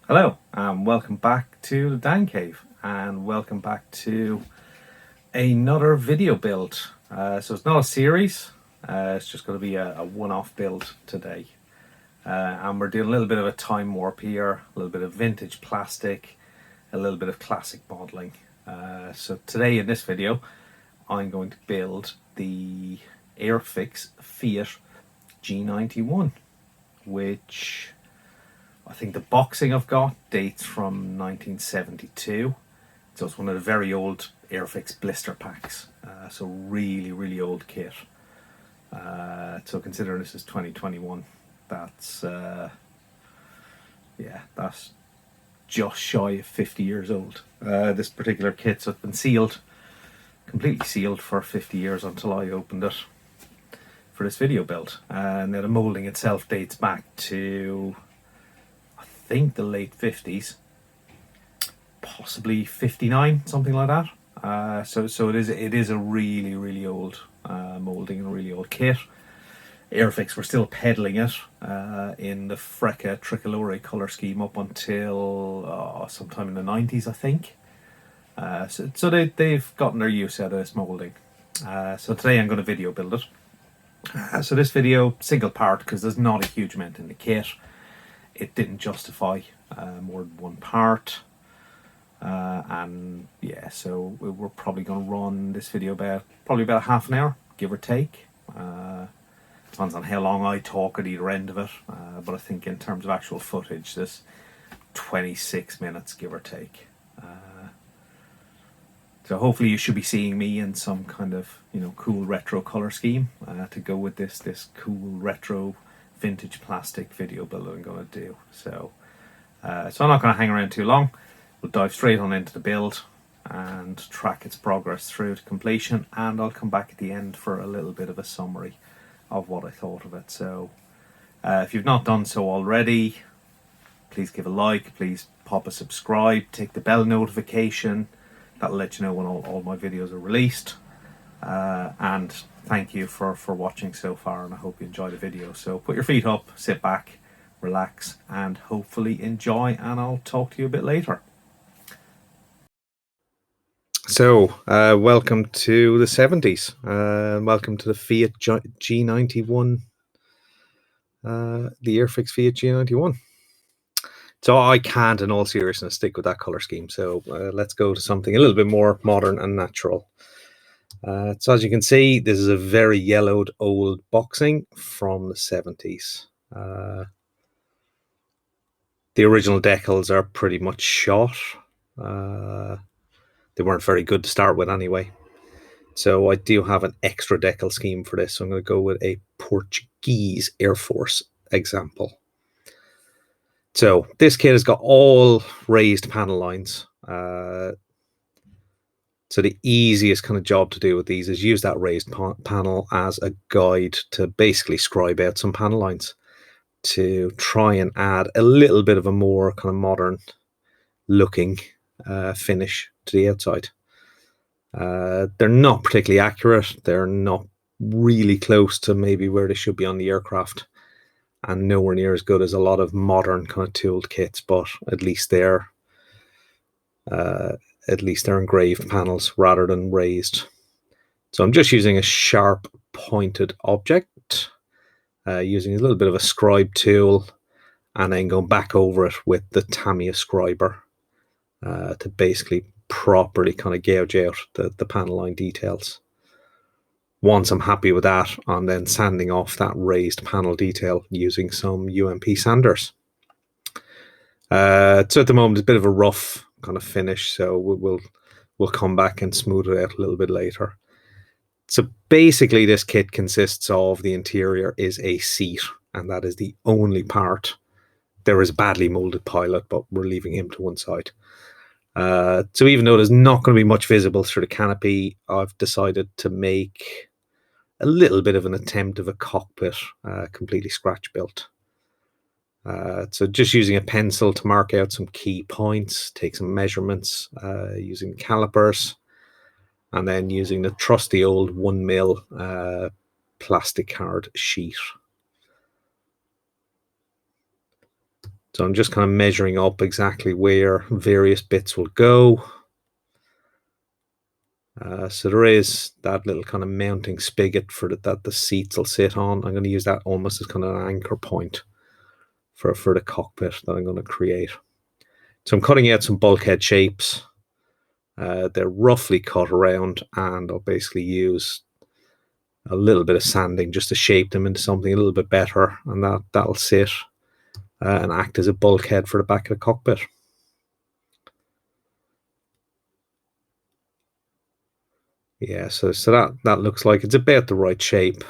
Hello, and welcome back to the Dan Cave, and welcome back to another video build. So it's not a series, it's just going to be a one-off build today. And we're doing a little bit of a time warp here, a little bit of vintage plastic, a little bit of classic modelling. So today in this video, I'm going to build the Airfix Fiat G91, which I think the boxing I've got dates from 1972. So it's one of the very old Airfix blister packs. So really old kit. So considering this is 2021, that's that's just shy of 50 years old. This particular kit, so it's been sealed, completely sealed for 50 years until I opened it for this video build. And now the moulding itself dates back to, I think, the late 50s, possibly 59, something like that. So it is a really old moulding and a really old kit. Airfix were still peddling it in the Freca tricolore colour scheme up until sometime in the 90s, I think. So they've gotten their use out of this moulding. So today I'm going to video build it. So this video, single part, because there's not a huge amount in the kit. It didn't justify more than one part. And yeah, so we're probably going to run this video about half an hour, give or take. Depends on how long I talk at either end of it, but I think in terms of actual footage, this 26 minutes, give or take. So hopefully you should be seeing me in some kind of cool retro color scheme to go with this cool retro vintage plastic video build I'm going to do. So I'm not going to hang around too long. We'll dive straight on into the build and track its progress through to completion, and I'll come back at the end for a little bit of a summary of what I thought of it. So if you've not done so already, please give a like, please pop a subscribe, take the bell notification. That'll let you know when all my videos are released. And thank you for watching so far, and I hope you enjoy the video. So put your feet up, sit back, relax, and hopefully enjoy, and I'll talk to you a bit later. So, welcome to the 70s. Welcome to the Fiat G91, the Airfix Fiat G91. So I can't, in all seriousness, stick with that colour scheme. So let's go to something a little bit more modern and natural. So as you can see, this is a very yellowed old boxing from the 70s. The original decals are pretty much shot. They weren't very good to start with anyway. So I do have an extra decal scheme for this. So I'm going to go with a Portuguese Air Force example. So this kit has got all raised panel lines. So the easiest kind of job to do with these is use that raised panel as a guide to basically scribe out some panel lines to try and add a little bit of a more kind of modern looking finish to the outside. They're not particularly accurate. They're not really close to maybe where they should be on the aircraft, and nowhere near as good as a lot of modern kind of tooled kits, but at least they're engraved panels rather than raised. So I'm just using a sharp pointed object, using a little bit of a scribe tool, and then going back over it with the Tamiya scriber to basically properly kind of gouge out the panel line details. Once I'm happy with that, I'm then sanding off that raised panel detail using some UMP sanders. So at the moment, it's a bit of a rough kind of finish, so we'll come back and smooth it out a little bit later. So basically, this kit consists of the interior is a seat, and that is the only part. There is a badly molded pilot, but we're leaving him to one side. So even though there's not going to be much visible through the canopy, I've decided to make a little bit of an attempt of a cockpit, completely scratch built. So just using a pencil to mark out some key points, take some measurements using calipers, and then using the trusty old 1mm plastic card sheet. So I'm just kind of measuring up exactly where various bits will go. So there is that little kind of mounting spigot for that the seats will sit on. I'm going to use that almost as kind of an anchor point for the cockpit that I'm going to create. So I'm cutting out some bulkhead shapes. They're roughly cut around, and I'll basically use a little bit of sanding just to shape them into something a little bit better, and that'll sit and act as a bulkhead for the back of the cockpit. Yeah, so that looks like it's about the right shape.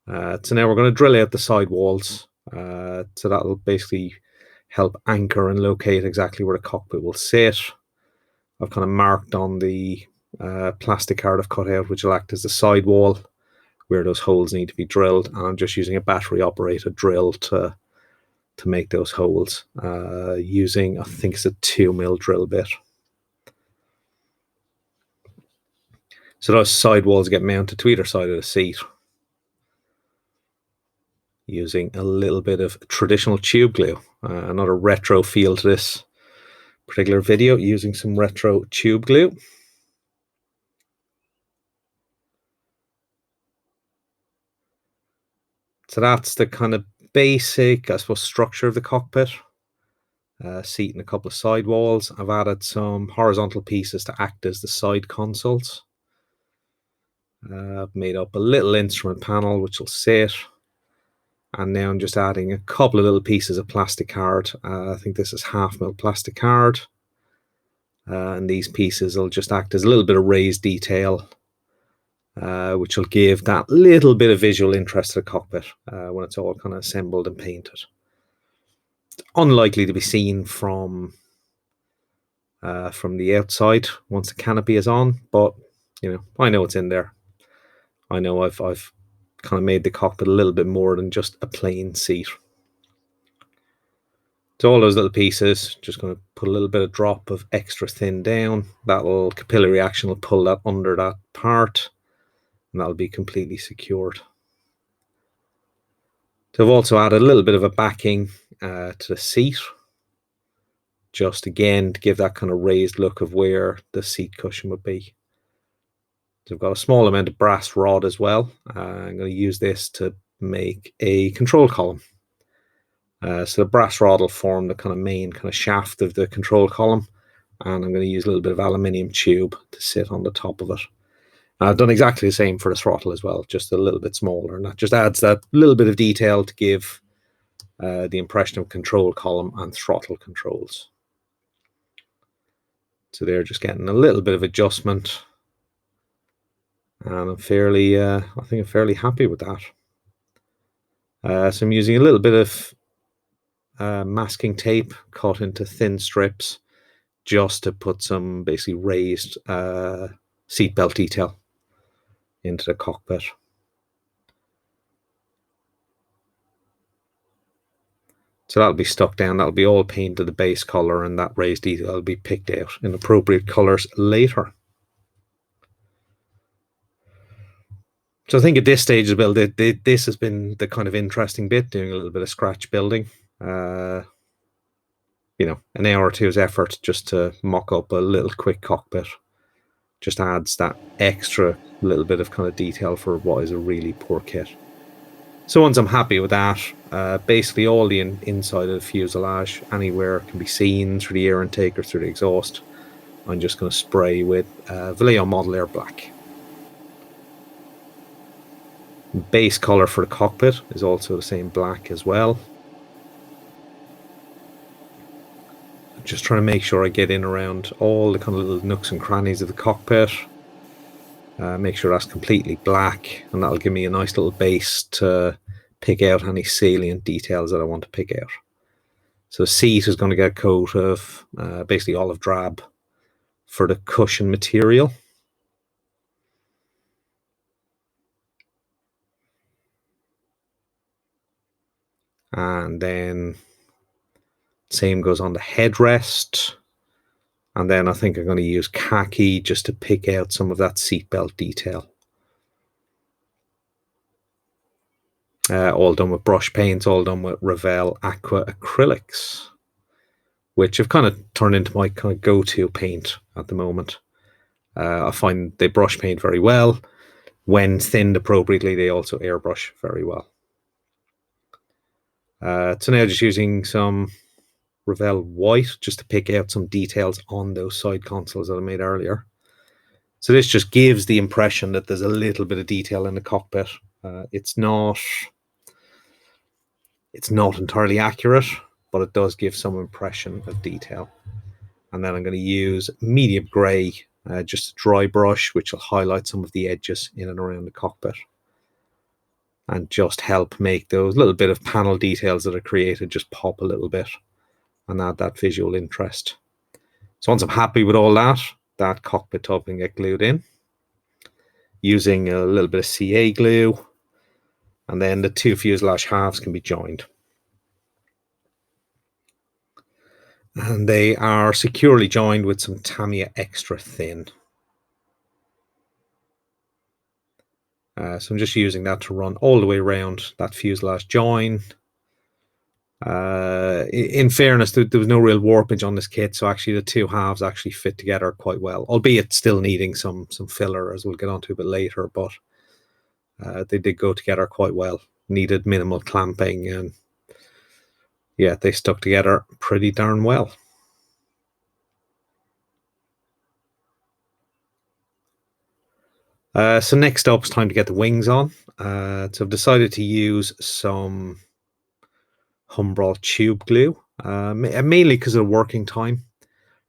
So now we're going to drill out the side walls. So that'll basically help anchor and locate exactly where the cockpit will sit. I've kind of marked on the plastic card I've cut out, which will act as the side wall where those holes need to be drilled. And I'm just using a battery operated drill to make those holes using, I think it's a 2mm drill bit. So those side walls get mounted to either side of the seat using a little bit of traditional tube glue. Another retro feel to this particular video, using some retro tube glue. So that's the kind of basic, I suppose, structure of the cockpit. Seat and a couple of side walls. I've added some horizontal pieces to act as the side consoles. I've made up a little instrument panel which will sit. And now I'm just adding a couple of little pieces of plastic card. I think this is 1/2mm plastic card. And these pieces will just act as a little bit of raised detail, which will give that little bit of visual interest to the cockpit when it's all kind of assembled and painted. It's unlikely to be seen from the outside once the canopy is on, but I know it's in there. I know I've kind of made the cockpit a little bit more than just a plain seat. So all those little pieces, just going to put a little bit of drop of extra thin down. That little capillary action will pull that under that part, and that'll be completely secured. So I've also added a little bit of a backing to the seat, just again to give that kind of raised look of where the seat cushion would be. So I've got a small amount of brass rod as well. I'm going to use this to make a control column. So the brass rod will form the kind of main kind of shaft of the control column, and I'm going to use a little bit of aluminium tube to sit on the top of it. And I've done exactly the same for the throttle as well, just a little bit smaller, and that just adds that little bit of detail to give the impression of control column and throttle controls. So they're just getting a little bit of adjustment, and I'm fairly, I think I'm fairly happy with that. So I'm using a little bit of masking tape cut into thin strips just to put some basically raised seatbelt detail into the cockpit. So that'll be stuck down, that'll be all painted the base color, and that raised detail will be picked out in appropriate colors later. So I think at this stage of the build, this has been the kind of interesting bit, doing a little bit of scratch building. An hour or two's effort just to mock up a little quick cockpit just adds that extra little bit of kind of detail for what is a really poor kit. So once I'm happy with that, basically all the inside of the fuselage, anywhere can be seen through the air intake or through the exhaust, I'm just going to spray with Vallejo Model Air Black. Base color for the cockpit is also the same black as well. Just trying to make sure I get in around all the kind of little nooks and crannies of the cockpit. Make sure that's completely black, and that'll give me a nice little base to pick out any salient details that I want to pick out. So the seat is going to get a coat of basically olive drab for the cushion material. And then same goes on the headrest. And then I think I'm going to use khaki just to pick out some of that seatbelt detail. all done with brush paints, all done with Revell Aqua acrylics, which have kind of turned into my kind of go-to paint at the moment. I find they brush paint very well. When thinned appropriately, they also airbrush very well. So now just using some Revell white just to pick out some details on those side consoles that I made earlier. So this just gives the impression that there's a little bit of detail in the cockpit. It's not entirely accurate, but it does give some impression of detail. And then I'm going to use medium grey, just a dry brush, which will highlight some of the edges in and around the cockpit and just help make those little bit of panel details that are created just pop a little bit and add that visual interest. So once I'm happy with all that, that cockpit top can get glued in using a little bit of CA glue, and then the two fuselage halves can be joined. And they are securely joined with some Tamiya Extra Thin. So I'm just using that to run all the way around that fuselage join. In fairness, there was no real warpage on this kit, so actually the two halves actually fit together quite well, albeit still needing some filler, as we'll get onto a bit later, but they did go together quite well. Needed minimal clamping, and yeah, they stuck together pretty darn well. So next up, it's time to get the wings on. So I've decided to use some Humbrol tube glue, mainly because of the working time.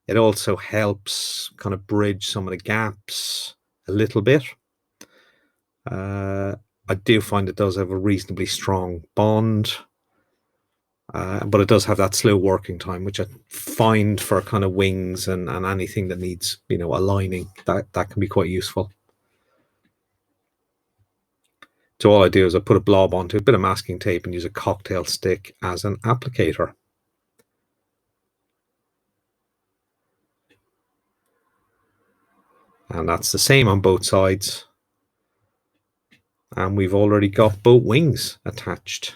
It also helps kind of bridge some of the gaps a little bit. I do find it does have a reasonably strong bond, but it does have that slow working time, which I find for kind of wings and anything that needs, aligning, that can be quite useful. So all I do is I put a blob onto a bit of masking tape and use a cocktail stick as an applicator. And that's the same on both sides. And we've already got both wings attached.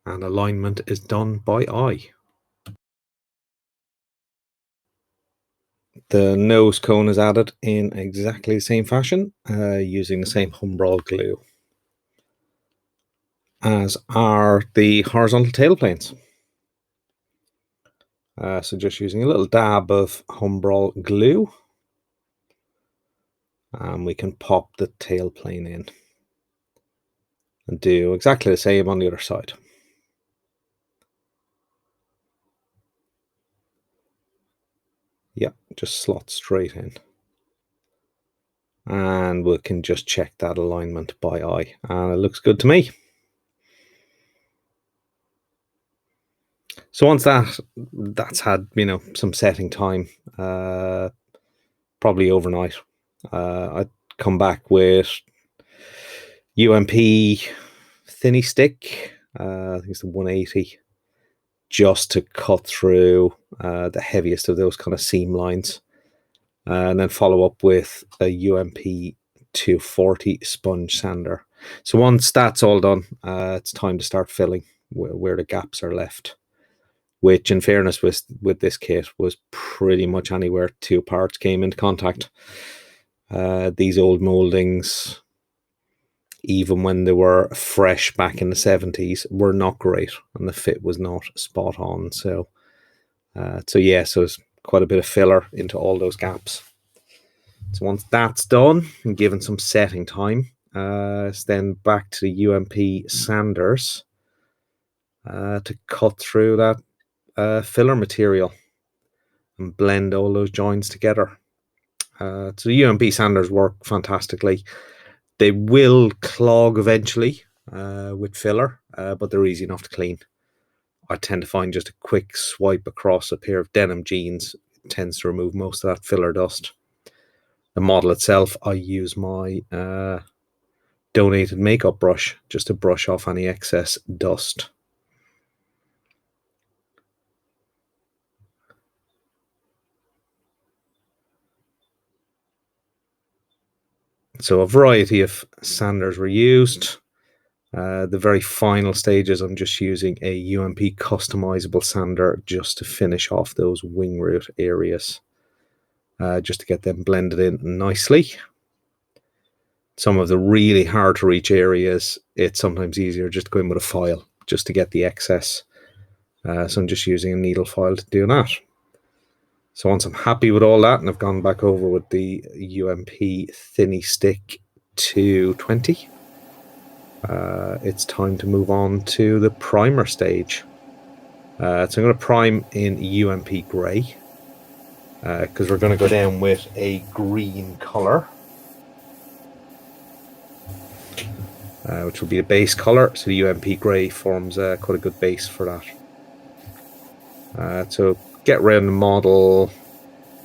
And alignment is done by eye. The nose cone is added in exactly the same fashion, using the same Humbrol glue, as are the horizontal tailplanes. So just using a little dab of Humbrol glue, and we can pop the tailplane in and do exactly the same on the other side. Yep, just slot straight in. And we can just check that alignment by eye, and it looks good to me. So once that's had some setting time, probably overnight, I'd come back with UMP thinny stick, I think it's the 180, just to cut through the heaviest of those kind of seam lines, and then follow up with a UMP 240 sponge sander. So once that's all done, it's time to start filling where the gaps are left, which in fairness with this kit was pretty much anywhere two parts came into contact. These old moldings, even when they were fresh back in the 70s, were not great, and the fit was not spot on. So it's quite a bit of filler into all those gaps. So once that's done and given some setting time, it's then back to the UMP sanders to cut through that filler material and blend all those joints together. So the UMP sanders work fantastically. They will clog eventually with filler, but they're easy enough to clean. I tend to find just a quick swipe across a pair of denim jeans tends to remove most of that filler dust. The model itself, I use my donated makeup brush just to brush off any excess dust. So a variety of sanders were used. The very final stages, I'm just using a UMP customizable sander just to finish off those wing root areas, just to get them blended in nicely. Some of the really hard to reach areas, it's sometimes easier just to go in with a file just to get the excess. So I'm just using a needle file to do that. So once I'm happy with all that, and I've gone back over with the UMP Thinny Stick 220, it's time to move on to the primer stage. So I'm going to prime in UMP grey, because we're going to go down with a green colour, which will be a base colour. So the UMP grey forms quite a good base for that. So get around the model,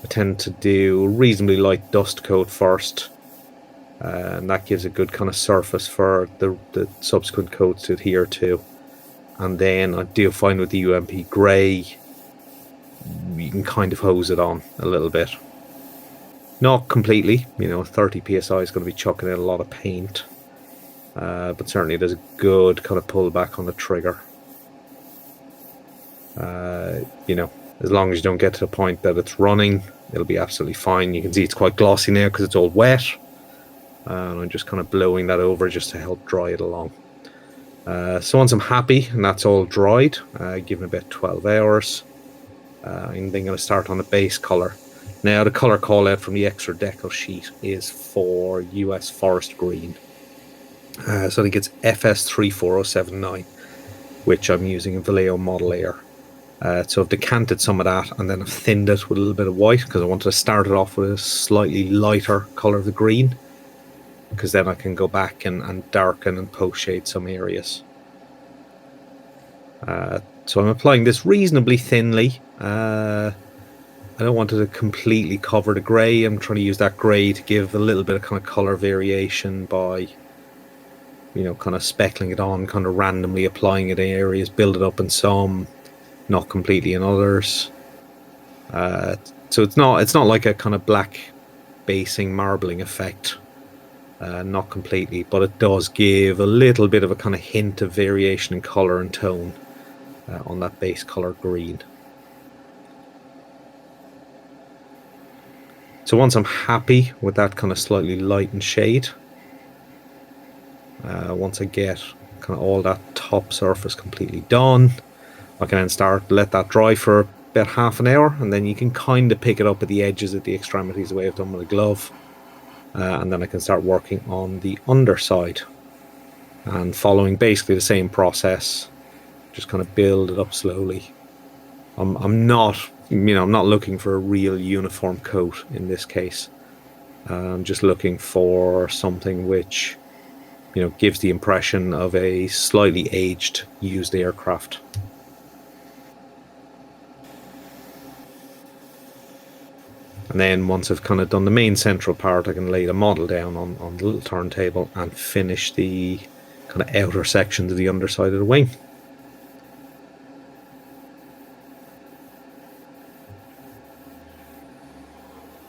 I tend to do reasonably light dust coat first, and that gives a good kind of surface for the subsequent coats to adhere to. And then I do find with the UMP grey, you can kind of hose it on a little bit. Not completely, 30 psi is going to be chucking in a lot of paint, but certainly there's a good kind of pullback on the trigger. As long as you don't get to the point that it's running, it'll be absolutely fine. You can see it's quite glossy now because it's all wet, and I'm just kind of blowing that over just to help dry it along. So once I'm happy and that's all dried, give it about 12 hours, I'm then going to start on the base color. Now the color call out from the extra decal sheet is for US Forest Green. So I think it's FS34079, which I'm using in Vallejo Model Air. So I've decanted some of that and then I've thinned it with a little bit of white because I wanted to start it off with a slightly lighter color of the green, because then I can go back and darken and post shade some areas. So I'm applying this reasonably thinly. I don't want it to completely cover the grey. I'm trying to use that grey to give a little bit of kind of colour variation by, kind of speckling it on, kind of randomly applying it in areas, build it up in some, not completely in others. So it's not like a kind of black basing marbling effect. Not completely, but it does give a little bit of a kind of hint of variation in colour and tone on that base colour green. So once I'm happy with that kind of slightly lightened shade, once I get kind of all that top surface completely done, I can then let that dry for about half an hour, and then you can kind of pick it up at the edges, at the extremities, the way I've done with a glove. And then I can start working on the underside and following basically the same process, just kind of build it up slowly. I'm not looking for a real uniform coat in this case. I'm just looking for something which, gives the impression of a slightly aged used aircraft. And then once I've kind of done the main central part, I can lay the model down on the little turntable and finish the kind of outer sections of the underside of the wing.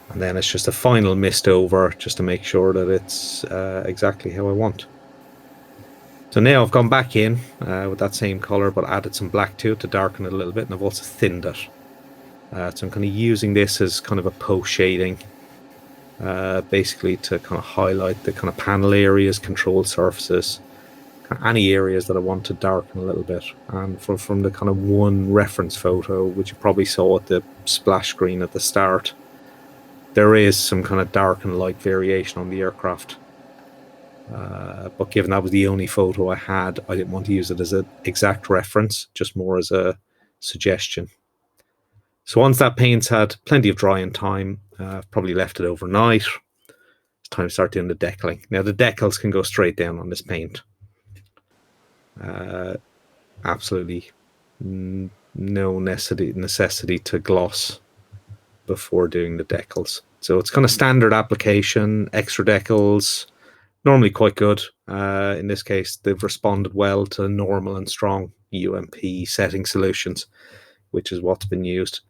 And then it's just a final mist over just to make sure that it's exactly how I want. So now I've gone back in with that same colour, but added some black to it to darken it a little bit, and I've also thinned it. So I'm kind of using this as kind of a post shading, basically to kind of highlight the kind of panel areas, control surfaces, any areas that I want to darken a little bit. And from the kind of one reference photo, which you probably saw at the splash screen at the start, there is some kind of dark and light variation on the aircraft. But given that was the only photo I had, I didn't want to use it as an exact reference, just more as a suggestion. So once that paint's had plenty of drying time, I've probably left it overnight, it's time to start doing the decaling. Now the decals can go straight down on this paint. Absolutely no necessity to gloss before doing the decals. So it's kind of standard application, extra decals, normally quite good. In this case, they've responded well to normal and strong UMP setting solutions, which is what's been used.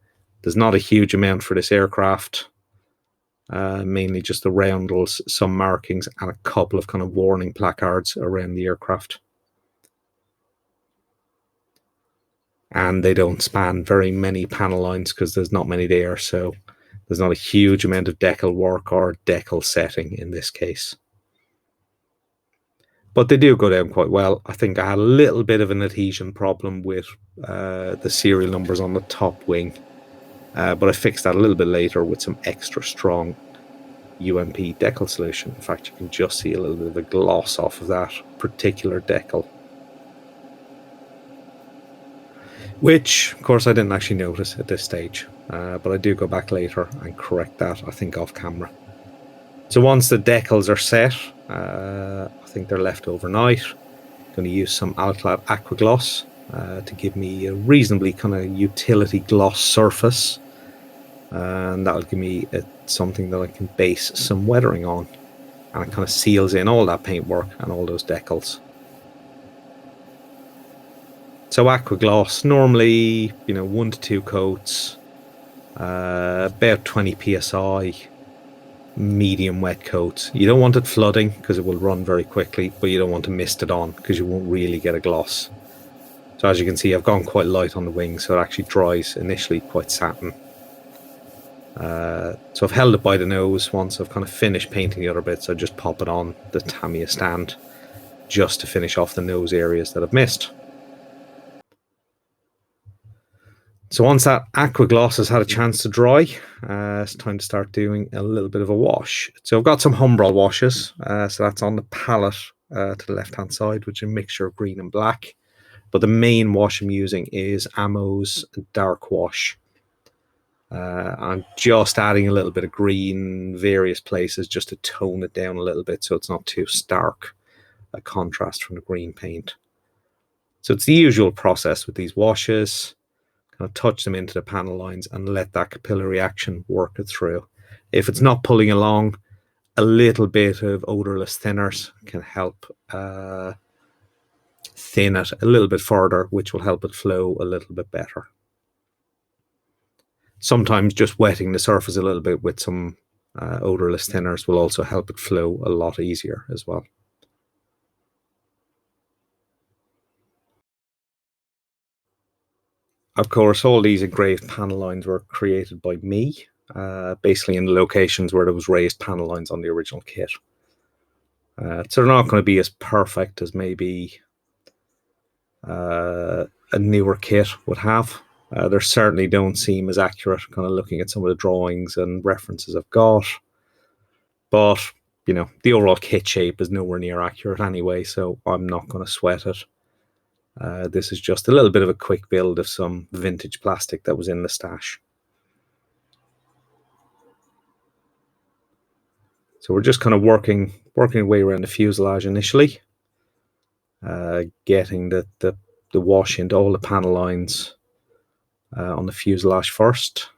There's not a huge amount for this aircraft. mainly just the roundels, some markings, and a couple of kind of warning placards around the aircraft. And they don't span very many panel lines because there's not many there, so there's not a huge amount of decal work or decal setting in this case. But they do go down quite well. I think I had a little bit of an adhesion problem with the serial numbers on the top wing, but I fixed that a little bit later with some extra strong UMP decal solution. In fact, you can just see a little bit of a gloss off of that particular decal, which of course I didn't actually notice at this stage, but I do go back later and correct that, I think off camera. So once the decals are set, I think they're left overnight. I'm going to use some Alclad Aqua Gloss to give me a reasonably kind of utility gloss surface, and that'll give me something that I can base some weathering on, and it kind of seals in all that paintwork and all those decals. So Aqua Gloss, normally 1 to 2 coats, about 20 psi, medium wet coats. You don't want it flooding because it will run very quickly, but you don't want to mist it on because you won't really get a gloss. So as you can see, I've gone quite light on the wing, so it actually dries initially quite satin. So I've held it by the nose. Once I've kind of finished painting the other bits, I just pop it on the Tamiya stand just to finish off the nose areas that I've missed. So once that aqua gloss has had a chance to dry, it's time to start doing a little bit of a wash. So I've got some Humbrol washes, so that's on the palette to the left hand side, which is a mixture of green and black. But the main wash I'm using is Ammo's Dark Wash. I'm just adding a little bit of green various places just to tone it down a little bit so it's not too stark a contrast from the green paint. So it's the usual process with these washes. Kind of touch them into the panel lines and let that capillary action work it through. If it's not pulling along, a little bit of odorless thinners can help thin it a little bit further, which will help it flow a little bit better. Sometimes just wetting the surface a little bit with some odorless thinners will also help it flow a lot easier as well. Of course, all these engraved panel lines were created by me, basically in the locations where there was raised panel lines on the original kit. So they're not going to be as perfect as maybe a newer kit would have. They certainly don't seem as accurate, kind of looking at some of the drawings and references I've got. But, the overall kit shape is nowhere near accurate anyway, so I'm not going to sweat it. This is just a little bit of a quick build of some vintage plastic that was in the stash. So we're just kind of working our way around the fuselage initially, getting the wash into all the panel lines on the fuselage first.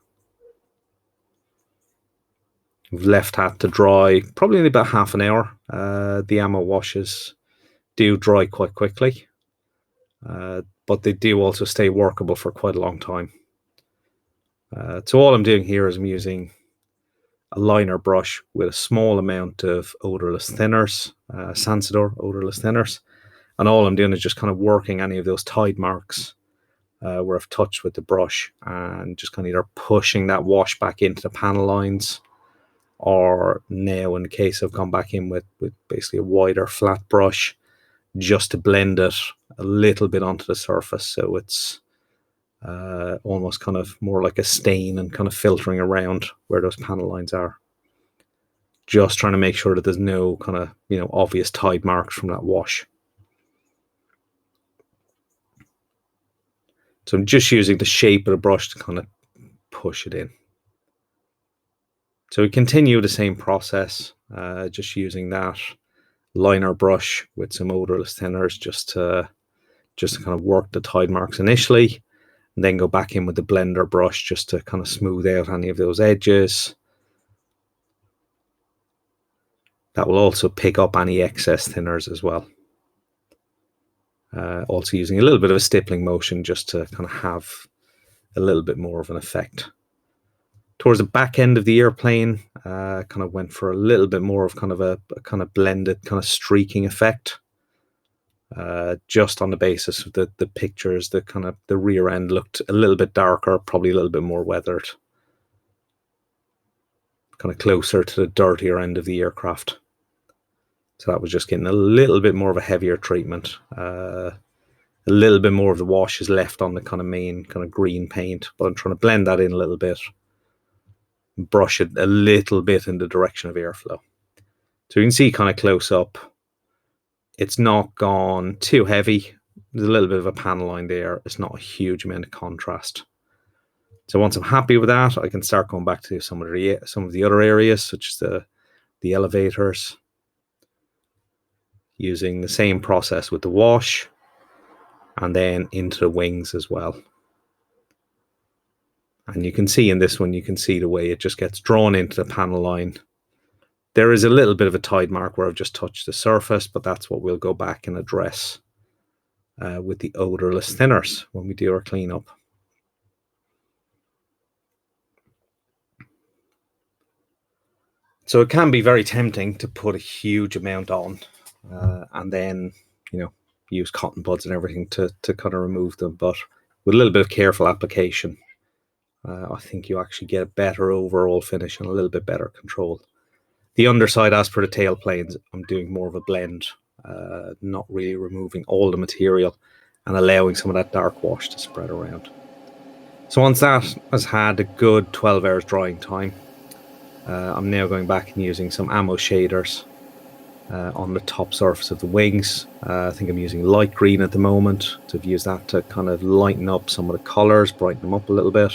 We've left that to dry probably in about half an hour. The ammo washes do dry quite quickly, but they do also stay workable for quite a long time. So all I'm doing here is I'm using a liner brush with a small amount of odorless thinners, Sansador odorless thinners, and all I'm doing is just kind of working any of those tide marks where I've touched with the brush, and just kind of either pushing that wash back into the panel lines, or now in the case I've gone back in with basically a wider flat brush just to blend it a little bit onto the surface, so it's almost kind of more like a stain and kind of filtering around where those panel lines are. Just trying to make sure that there's no kind of obvious tide marks from that wash. So I'm just using the shape of the brush to kind of push it in. So we continue the same process, just using that liner brush with some odorless thinners just to kind of work the tide marks initially, and then go back in with the blender brush just to kind of smooth out any of those edges. That will also pick up any excess thinners as well. Also using a little bit of a stippling motion just to kind of have a little bit more of an effect. Towards the back end of the airplane, kind of went for a little bit more of kind of a kind of blended kind of streaking effect. Just on the basis of the pictures, the rear end looked a little bit darker, probably a little bit more weathered, kind of closer to the dirtier end of the aircraft. So that was just getting a little bit more of a heavier treatment. A little bit more of the wash is left on the kind of main kind of green paint, but I'm trying to blend that in a little bit, brush it a little bit in the direction of airflow. So you can see kind of close up, it's not gone too heavy. There's a little bit of a panel line there. It's not a huge amount of contrast. So once I'm happy with that, I can start going back to some of the other areas, such as the elevators, using the same process with the wash, and then into the wings as well. And you can see in this one, you can see the way it just gets drawn into the panel line. There is a little bit of a tide mark where I've just touched the surface, but that's what we'll go back and address with the odorless thinners when we do our cleanup. So it can be very tempting to put a huge amount on and then, use cotton buds and everything to kind of remove them. But with a little bit of careful application, I think you actually get a better overall finish and a little bit better control. The underside, as per the tail planes, I'm doing more of a blend, not really removing all the material and allowing some of that dark wash to spread around. So once that has had a good 12 hours drying time, I'm now going back and using some ammo shaders on the top surface of the wings. I think I'm using light green at the moment. So I've used that to kind of lighten up some of the colors, brighten them up a little bit,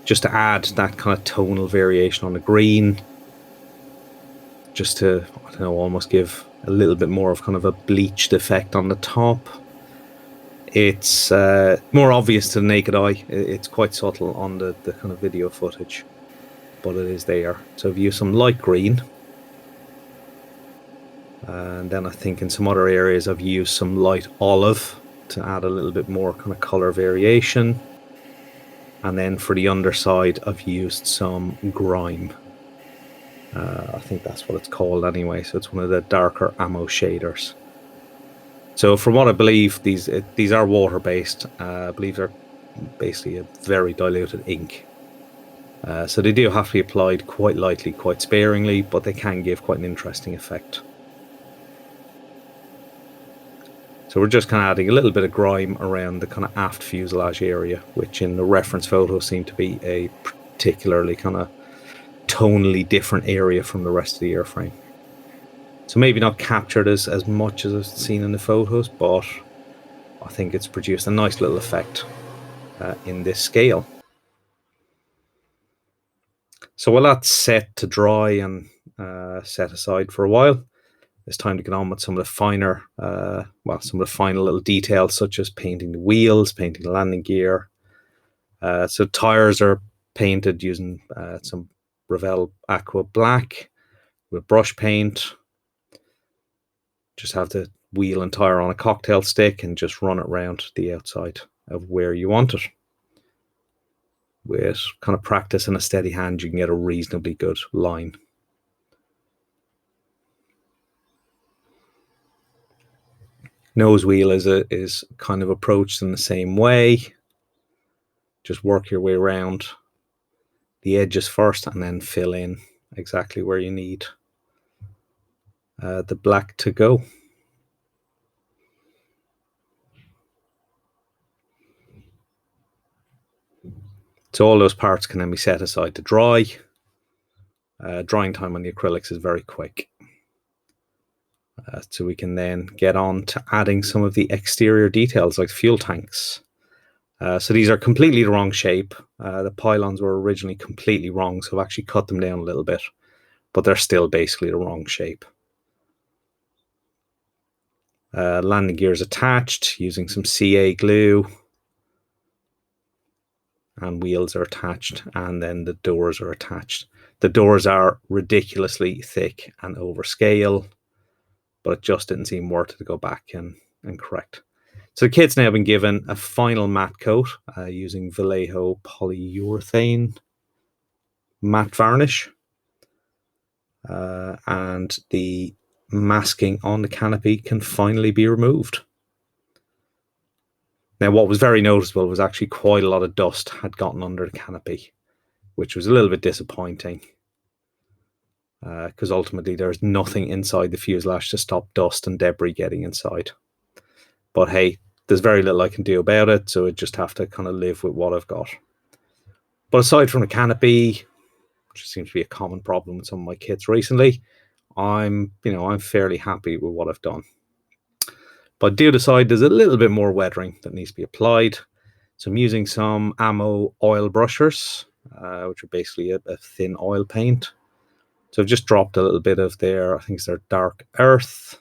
just to add that kind of tonal variation on the green, just to, I don't know, almost give a little bit more of kind of a bleached effect on the top. It's more obvious to the naked eye. It's quite subtle on the kind of video footage, but it is there. So I've used some light green, and then I think in some other areas I've used some light olive to add a little bit more kind of color variation. And then for the underside I've used some grime. I think that's what it's called anyway. So it's one of the darker ammo shaders. So from what I believe, these are water based. I believe they're basically a very diluted ink. So they do have to be applied quite lightly, quite sparingly, but they can give quite an interesting effect. So we're just kind of adding a little bit of grime around the kind of aft fuselage area, which in the reference photo seemed to be a particularly kind of tonally different area from the rest of the airframe. So maybe not captured as much as I've seen in the photos, but I think it's produced a nice little effect in this scale. So while that's set to dry and set aside for a while, it's time to get on with some of the finer, some of the final little details, such as painting the wheels, painting the landing gear. So tires are painted using some Revell Aqua Black with brush paint. Just have the wheel and tire on a cocktail stick and just run it around the outside of where you want it. With kind of practice and a steady hand, you can get a reasonably good line. Nose wheel is kind of approached in the same way. Just work your way around the edges first and then fill in exactly where you need the black to go. So all those parts can then be set aside to dry. Drying time on the acrylics is very quick. So we can then get on to adding some of the exterior details like fuel tanks. So these are completely the wrong shape. The pylons were originally completely wrong, so I've actually cut them down a little bit, but they're still basically the wrong shape. Landing gears attached using some CA glue, and wheels are attached, and then the doors are attached. The doors are ridiculously thick and overscale, but it just didn't seem worth it to go back and correct. So the kit's now been given a final matte coat using Vallejo polyurethane. matte varnish, and the masking on the canopy can finally be removed. Now, what was very noticeable was actually quite a lot of dust had gotten under the canopy, which was a little bit disappointing, because ultimately there's nothing inside the fuselage to stop dust and debris getting inside. But hey, there's very little I can do about it, so I just have to kind of live with what I've got. But aside from the canopy, which seems to be a common problem with some of my kits recently, I'm fairly happy with what I've done. But I do decide there's a little bit more weathering that needs to be applied. So I'm using some Ammo oil brushers, which are basically a thin oil paint. So I've just dropped a little bit of their, I think it's their dark earth,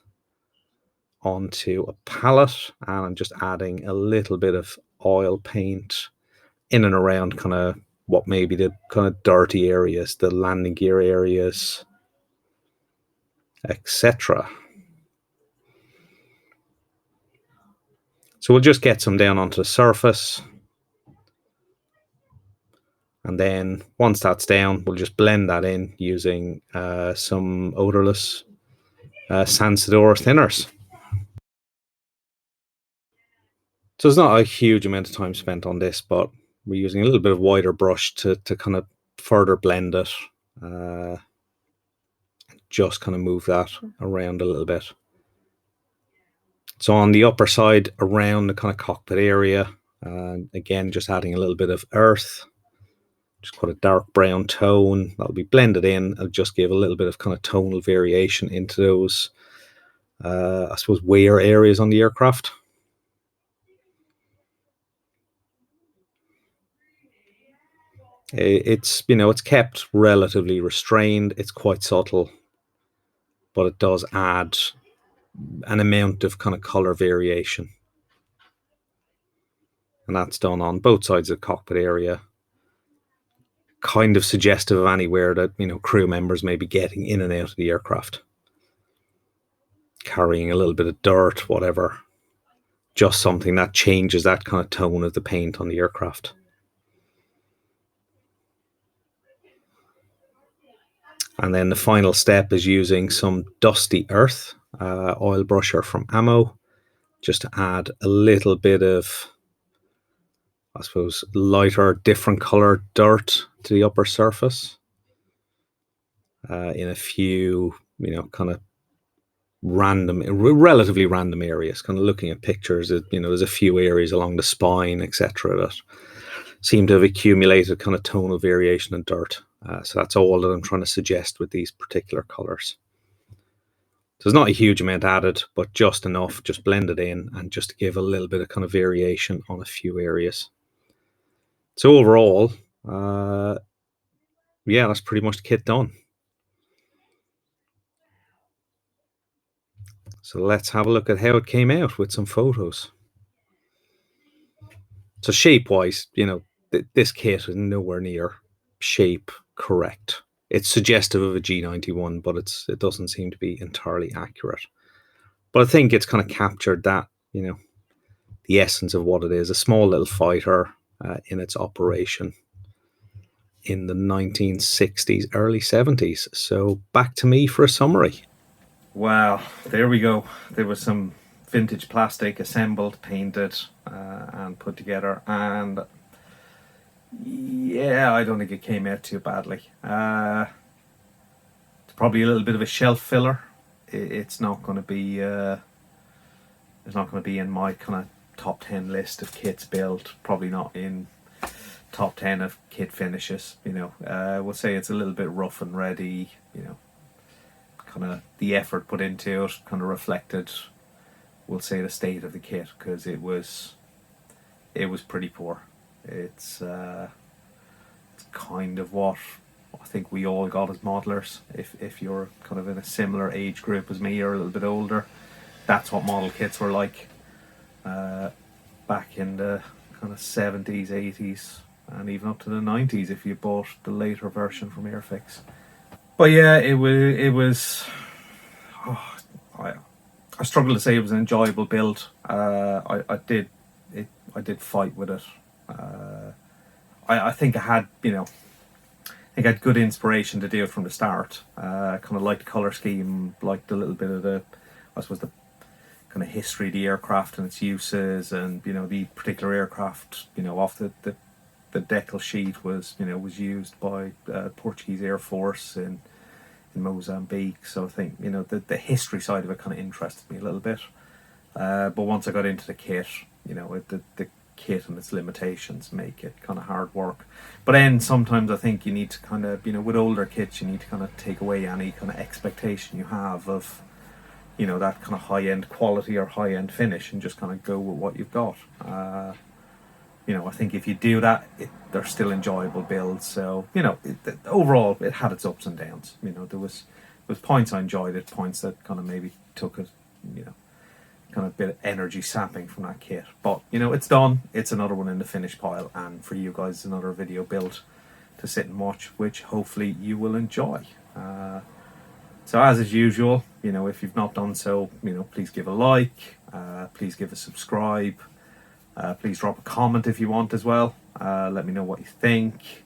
onto a palette, and I'm just adding a little bit of oil paint in and around kind of what may be the kind of dirty areas, the landing gear areas, etc. So we'll just get some down onto the surface, and then once that's down, we'll just blend that in using some odorless Sansador thinners. So it's not a huge amount of time spent on this, but we're using a little bit of wider brush to kind of further blend it, just kind of move that around a little bit. So on the upper side around the kind of cockpit area, again, just adding a little bit of earth, just put a dark brown tone, that'll be blended in. I'll just give a little bit of kind of tonal variation into those, I suppose, wear areas on the aircraft. It's, it's kept relatively restrained. It's quite subtle, but it does add an amount of kind of color variation. And that's done on both sides of the cockpit area, kind of suggestive of anywhere that, crew members may be getting in and out of the aircraft, carrying a little bit of dirt, whatever. Just something that changes that kind of tone of the paint on the aircraft. And then the final step is using some Dusty Earth oil brusher from Ammo, just to add a little bit of, I suppose, lighter, different colored dirt to the upper surface, in a few, kind of relatively random areas. Kind of looking at pictures, there's a few areas along the spine, etc., that seem to have accumulated kind of tonal variation and dirt. So that's all that I'm trying to suggest with these particular colors. So there's not a huge amount added, but just enough, just blend it in, and just to give a little bit of kind of variation on a few areas. So overall, yeah, that's pretty much the kit done. So let's have a look at how it came out with some photos. So shape-wise, this kit is nowhere near shape correct. It's suggestive of a G91, but it doesn't seem to be entirely accurate. But I think it's kind of captured that, the essence of what it is, a small little fighter in its operation in the 1960s, early 70s. So back to me for a summary. Well, there we go. There was some vintage plastic assembled, painted, and put together, and yeah, I don't think it came out too badly. It's probably a little bit of a shelf filler. It's not going to be it's not going to be in my kind of top 10 list of kits built, probably not in top 10 of kit finishes. We'll say it's a little bit rough and ready. Kind of the effort put into it kind of reflected, we'll say, the state of the kit, because it was pretty poor. It's kind of what I think we all got as modelers. If you're kind of in a similar age group as me or a little bit older, that's what model kits were like back in the kind of 70s, 80s, and even up to the 90s if you bought the later version from Airfix. But yeah, it was. I struggle to say it was an enjoyable build. I did fight with it. I think I had, think I had good inspiration to do it from the start. Kind of liked the colour scheme, liked a little bit of the, I suppose, the kind of history of the aircraft and its uses, and the particular aircraft, off the decal sheet was was used by Portuguese Air Force in Mozambique. So I think the history side of it kind of interested me a little bit. But once I got into the kit, the kit and its limitations make it kind of hard work. But then sometimes I think you need to kind of with older kits, you need to kind of take away any kind of expectation you have of that kind of high-end quality or high-end finish, and just kind of go with what you've got. I think if you do that, they're still enjoyable builds. So overall it had its ups and downs. There was points I enjoyed it, points that kind of maybe took it kind of bit of energy sapping from that kit. But it's done. It's another one in the finish pile, and for you guys, another video build to sit and watch, which hopefully you will enjoy. So as is usual, if you've not done so, please give a like, please give a subscribe, please drop a comment if you want as well. Let me know what you think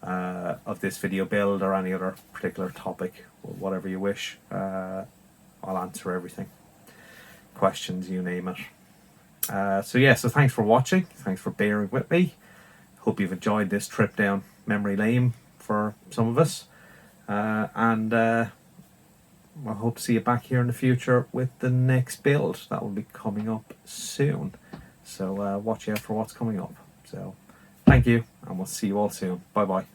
of this video build or any other particular topic, or whatever you wish. I'll answer everything. Questions, you name it. So thanks for watching, thanks for bearing with me. Hope you've enjoyed this trip down memory lane for some of us, and I hope to see you back here in the future with the next build that will be coming up soon. So watch out for what's coming up. So thank you, and we'll see you all soon. Bye bye.